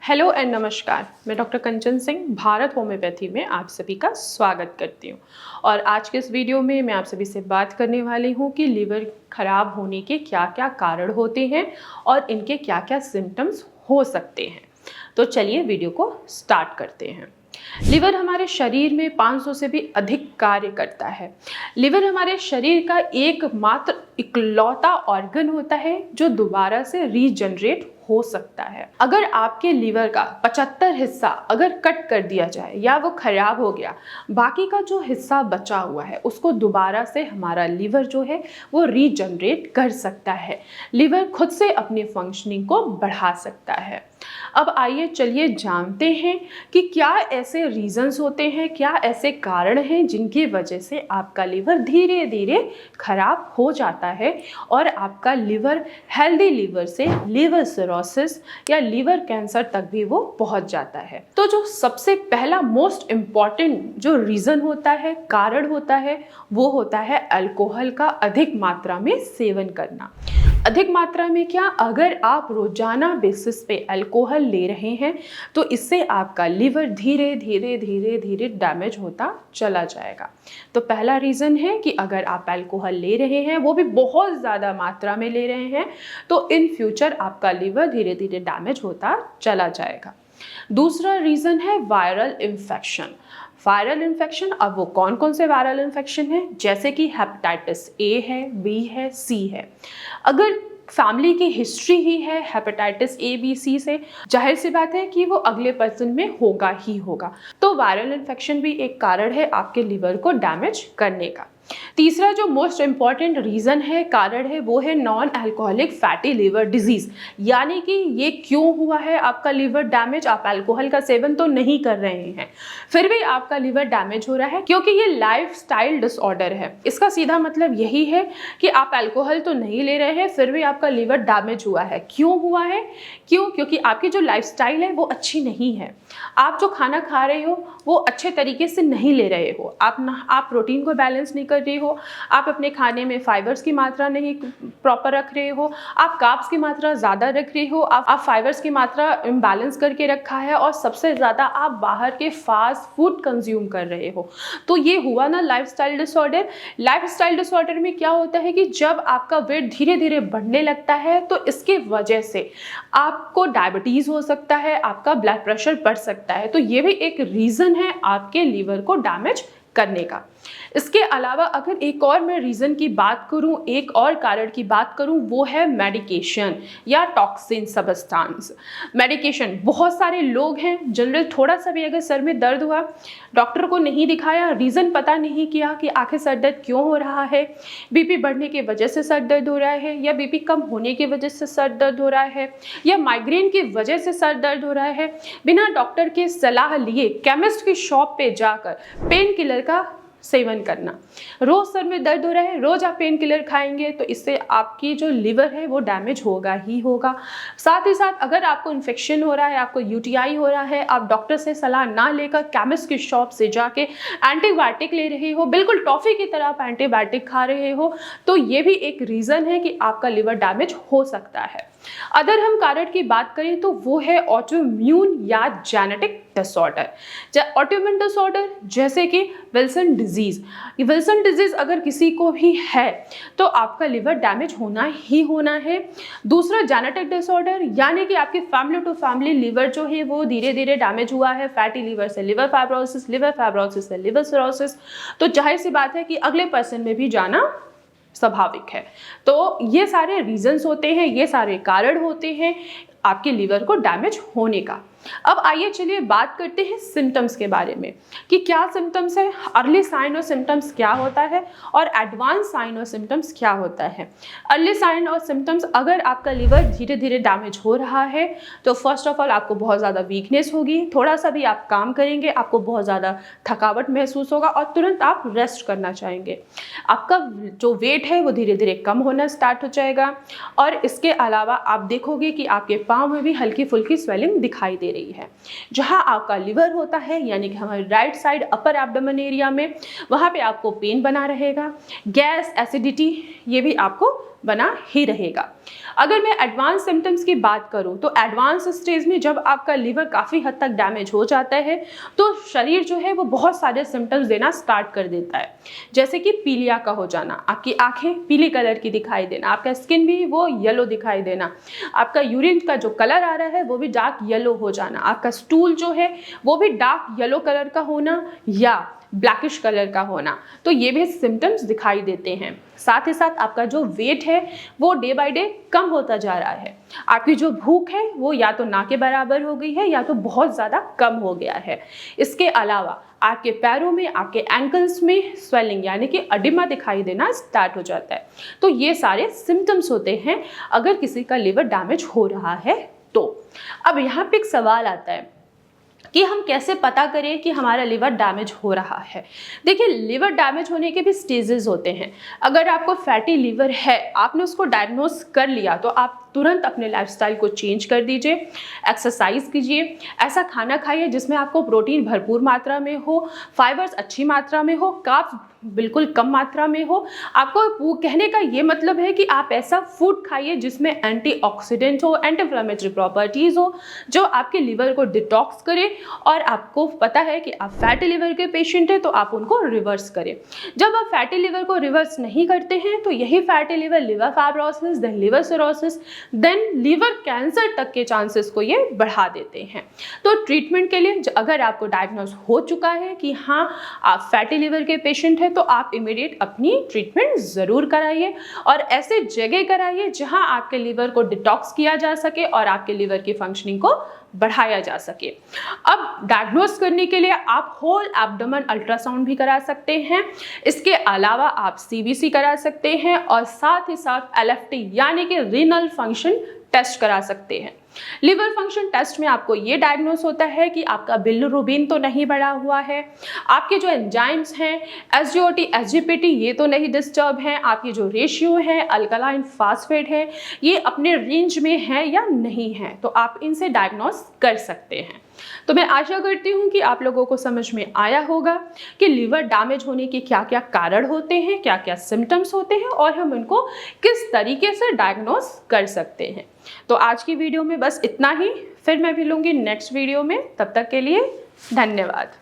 Hello and नमस्कार। मैं doctor कंचन Singh Bharat homeopathy में आप सभी का स्वागत करती हूँ। और आज के इस वीडियो में मैं आप सभी से बात करने वाली हूँ कि लिवर खराब होने के क्या क्या कारण होते हैं और इनके क्या क्या सिम्टम्स हो सकते हैं। तो चलिए वीडियो को स्टार्ट करते हैं। लिवर हमारे शरीर में 500 से भी अधिक कार्य करता है। लिवर हमारे शरीर का एकमात्र इकलौता ऑर्गन होता है जो दोबारा से रीजनरेट हो सकता है। अगर आपके लिवर का 75 हिस्सा अगर कट कर दिया जाए या वो खराब हो गया, बाकी का जो हिस्सा बचा हुआ है उसको दोबारा से हमारा लिवर जो है वो रीजनरेट कर सकता है। लिवर खुद से अपनी फंक्शनिंग को बढ़ा सकता है। अब आइए चलिए जानते हैं कि क्या ऐसे रीजंस होते हैं, क्या ऐसे कारण हैं जिनकी वजह से आपका लिवर धीरे धीरे खराब हो जाता है और आपका लिवर हेल्दी लिवर से लिवर सिरोसिस या लिवर कैंसर तक भी वो पहुंच जाता है। तो जो सबसे पहला मोस्ट इम्पॉर्टेंट जो रीजन होता है, कारण होता है, वो होता है अल्कोहल का अधिक मात्रा में सेवन करना। अधिक मात्रा में क्या, अगर आप रोजाना बेसिस पे अल्कोहल ले रहे हैं तो इससे आपका लिवर धीरे धीरे धीरे धीरे डैमेज होता चला जाएगा। तो पहला रीज़न है कि अगर आप अल्कोहल ले रहे हैं, वो भी बहुत ज़्यादा मात्रा में ले रहे हैं, तो इन फ्यूचर आपका लिवर धीरे धीरे डैमेज होता चला जाएगा। दूसरा रीज़न है वायरल इन्फेक्शन। वायरल इन्फेक्शन, अब वो कौन कौन से वायरल इन्फेक्शन है, जैसे कि हेपेटाइटिस ए है, बी है, सी है। अगर फैमिली की हिस्ट्री ही है हेपेटाइटिस ए बी सी से, जाहिर सी बात है कि वो अगले पर्सन में होगा ही होगा। तो वायरल इन्फेक्शन भी एक कारण है आपके लिवर को डैमेज करने का। तीसरा जो मोस्ट इम्पॉर्टेंट रीज़न है, कारण है, वो है non alcoholic fatty liver disease. यानी कि ये क्यों हुआ है आपका लिवर डैमेज, आप अल्कोहल का सेवन तो नहीं कर रहे हैं फिर भी आपका लिवर डैमेज हो रहा है, क्योंकि ये लाइफस्टाइल डिसऑर्डर है। इसका सीधा मतलब यही है कि आप अल्कोहल तो नहीं ले रहे हैं फिर भी आपका लिवर डैमेज हुआ है। क्यों हुआ है? क्योंकि आपकी जो लाइफस्टाइल है वो अच्छी नहीं है। आप जो खाना खा रहे हो वो अच्छे तरीके से नहीं ले रहे हो, आप प्रोटीन को बैलेंस नहीं कर रहे हो, आप अपने खाने में फाइबर्स की मात्रा नहीं प्रॉपर रख रहे हो, आप कार्ब्स की मात्रा ज़्यादा रख रहे हो, आप फाइबर्स की मात्रा इम्बैलेंस करके रखा है, और सबसे ज़्यादा आप बाहर के फास्ट फूड कंज्यूम कर रहे हो। तो ये हुआ ना लाइफस्टाइल डिसऑर्डर। लाइफस्टाइल डिसऑर्डर में क्या होता है कि जब आपका वेट धीरे धीरे बढ़ने लगता है तो इसके वजह से आपको डायबिटीज़ हो सकता है, आपका ब्लड प्रेशर बढ़ सकता है। तो ये भी एक रीज़न है आपके लिवर को डैमेज करने का। इसके अलावा अगर एक और मैं रीज़न की बात करूं, एक और कारण की बात करूं, वो है मेडिकेशन या टॉक्सिन सब्सटेंस। मेडिकेशन, बहुत सारे लोग हैं जनरल थोड़ा सा भी अगर सर में दर्द हुआ, डॉक्टर को नहीं दिखाया, रीज़न पता नहीं किया कि आखिर सर दर्द क्यों हो रहा है, बीपी बढ़ने की वजह से सर दर्द हो रहा है या बीपी कम होने की वजह से सर दर्द हो रहा है या माइग्रेन की वजह से सर दर्द हो रहा है, बिना डॉक्टर की सलाह लिए केमिस्ट की शॉप पे जाकर पेन किलर का सेवन करना। रोज सर में दर्द हो रहा है, रोज आप पेन किलर खाएंगे तो इससे आपकी जो लिवर है वो डैमेज होगा ही होगा। साथ ही साथ अगर आपको इन्फेक्शन हो रहा है, आपको यूटीआई हो रहा है, आप डॉक्टर से सलाह ना लेकर केमिस्ट की शॉप से जाके एंटीबायोटिक ले रहे हो, बिल्कुल टॉफी की तरह आप एंटीबायोटिक खा रहे हो, तो ये भी एक रीज़न है कि आपका लिवर डैमेज हो सकता है। अगर हम कारण की बात करें तो वो है ऑटोइम्यून या जेनेटिक डिसऑर्डर। ऑटोइम्यून डिसऑर्डर जैसे कि विल्सन डिजीज। विल्सन डिजीज अगर किसी को भी है तो आपका लिवर डैमेज होना ही होना है। दूसरा जेनेटिक डिसऑर्डर, यानी कि आपकी फैमिली टू फैमिली लिवर जो है वो धीरे धीरे डैमेज हुआ है, फैटी लिवर से लिवर फाइब्रोसिस, लिवर फाइब्रोसिस से लिवर सिरोसिस, तो जाहिर सी बात है कि अगले पर्सन में भी जाना स्वाभाविक है। तो ये सारे रीजंस होते हैं, ये सारे कारण होते हैं आपके लिवर को डैमेज होने का। अब आइए चलिए बात करते हैं सिम्टम्स के बारे में कि क्या सिम्टम्स है, अर्ली साइन और सिम्टम्स क्या होता है और एडवांस साइन और सिम्टम्स क्या होता है। अर्ली साइन और सिम्टम्स, अगर आपका लिवर धीरे धीरे डैमेज हो रहा है तो फर्स्ट ऑफ ऑल आपको बहुत ज़्यादा वीकनेस होगी, थोड़ा सा भी आप काम करेंगे आपको बहुत ज़्यादा थकावट महसूस होगा और तुरंत आप रेस्ट करना चाहेंगे। आपका जो वेट है वो धीरे धीरे कम होना स्टार्ट हो जाएगा और इसके अलावा आप देखोगे कि आपके पाँव में भी हल्की फुल्की स्वेलिंग दिखाई दे रही है। जहां आपका लिवर होता है यानी कि हमारे right side upper abdomen area में, वहां पे आपको पेन बना रहेगा, गैस, एसिडिटी ये भी आपको बना ही रहेगा। अगर मैं एडवांस सिम्टम्स की बात करूं तो एडवांस स्टेज में जब आपका लिवर काफ़ी हद तक डैमेज हो जाता है तो शरीर जो है वो बहुत सारे सिम्टम्स देना स्टार्ट कर देता है, जैसे कि पीलिया का हो जाना, आपकी आंखें पीली कलर की दिखाई देना, आपका स्किन भी वो येलो दिखाई देना, आपका यूरिन का जो कलर आ रहा है वो भी डार्क येलो हो जाना, आपका स्टूल जो है वो भी डार्क येलो कलर का होना या ब्लैकिश कलर का होना, तो ये भी सिम्टम्स दिखाई देते हैं। साथ ही साथ आपका जो वेट है वो डे बाय डे कम होता जा रहा है, आपकी जो भूख है वो या तो ना के बराबर हो गई है या तो बहुत ज़्यादा कम हो गया है। इसके अलावा आपके पैरों में, आपके एंकल्स में स्वेलिंग यानी कि अडिमा दिखाई देना स्टार्ट हो जाता है। तो ये सारे सिम्टम्स होते हैं अगर किसी का लिवर डैमेज हो रहा है तो। अब यहाँ पे एक सवाल आता है कि हम कैसे पता करें कि हमारा लिवर डैमेज हो रहा है। देखिए, लिवर डैमेज होने के भी स्टेजेस होते हैं। अगर आपको फैटी लिवर है, आपने उसको डायग्नोस कर लिया तो आप तुरंत अपने लाइफस्टाइल को चेंज कर दीजिए, एक्सरसाइज कीजिए, ऐसा खाना खाइए जिसमें आपको प्रोटीन भरपूर मात्रा में हो, फाइबर्स अच्छी मात्रा में हो, कार्ब्स बिल्कुल कम मात्रा में हो। आपको वो कहने का ये मतलब है कि आप ऐसा फूड खाइए जिसमें एंटीऑक्सीडेंट हो, एंटी इन्फ्लेमेटरी प्रॉपर्टीज़ हो, जो आपके लिवर को डिटॉक्स करे। और आपको पता है कि आप फैटी लिवर के पेशेंट हैं तो आप उनको रिवर्स करें। जब आप फैटी लिवर को रिवर्स नहीं करते हैं तो यही fatty liver, liver fibrosis, then liver cirrhosis, then liver cancer तक के चांसेस को ये बढ़ा देते हैं। तो ट्रीटमेंट के लिए अगर आपको डायग्नोज हो चुका है कि हाँ आप फैटी लिवर के पेशेंट हैं तो आप इमीडिएट अपनी ट्रीटमेंट ज़रूर कराइए और ऐसे जगह कराइए जहां आपके लिवर को डिटॉक्स किया जा सके और आपके लिवर की फंक्शनिंग को बढ़ाया जा सके। अब डायग्नोस करने के लिए आप होल एब्डोमेन अल्ट्रासाउंड भी करा सकते हैं। इसके अलावा आप सीबीसी करा सकते हैं और साथ ही साथ एलएफटी यानी कि रीनल फंक्शन टेस्ट करा सकते हैं। लिवर फंक्शन टेस्ट में आपको ये डायग्नोस होता है कि आपका बिलिरुबिन तो नहीं बढ़ा हुआ है, आपके जो एंजाइम्स हैं एसजीओटी, एसजीपीटी ये तो नहीं डिस्टर्ब हैं, आपकी जो रेशियो है अल्कलाइन फास्फेट है ये अपने रेंज में है या नहीं है, तो आप इनसे डायग्नोस कर सकते हैं। तो मैं आशा करती हूँ कि आप लोगों को समझ में आया होगा कि लिवर डैमेज होने के क्या क्या कारण होते हैं, क्या क्या सिम्टम्स होते हैं और हम इनको किस तरीके से डायग्नोस कर सकते हैं। तो आज की वीडियो में बस इतना ही, फिर मैं मिलूंगी नेक्स्ट वीडियो में। तब तक के लिए धन्यवाद।